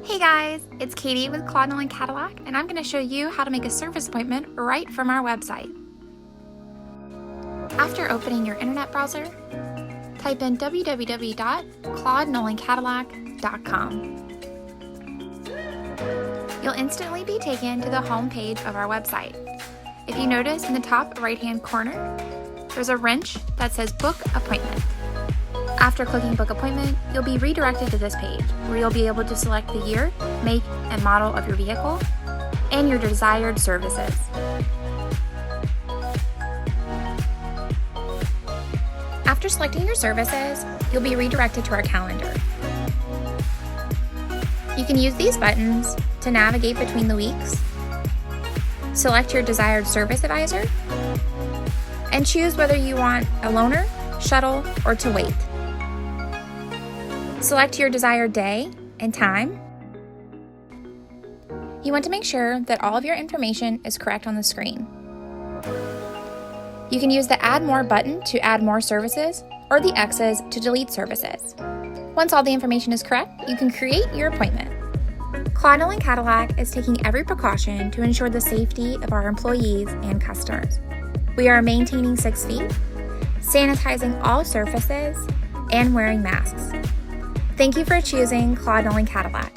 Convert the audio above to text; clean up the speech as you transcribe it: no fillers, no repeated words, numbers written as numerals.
Hey guys, it's Katie with Claude Nolan Cadillac, and I'm going to show you how to make a service appointment right from our website. After opening your internet browser, type in www.claudenolencadillac.com. You'll instantly be taken to the home page of our website. If you notice in the top right-hand corner, there's a wrench that says Book Appointment. After clicking Book Appointment, you'll be redirected to this page, where you'll be able to select the year, make, and model of your vehicle, and your desired services. After selecting your services, you'll be redirected to our calendar. You can use these buttons to navigate between the weeks, select your desired service advisor, and choose whether you want a loaner, shuttle, or to wait. Select your desired day and time. You want to make sure that all of your information is correct on the screen. You can use the Add More button to add more services, or the X's to delete services. Once all the information is correct, you can create your appointment. Claude Nolan Cadillac is taking every precaution to ensure the safety of our employees and customers. We are maintaining 6 feet, sanitizing all surfaces, and wearing masks. Thank you for choosing Claude Nolan Cadillac.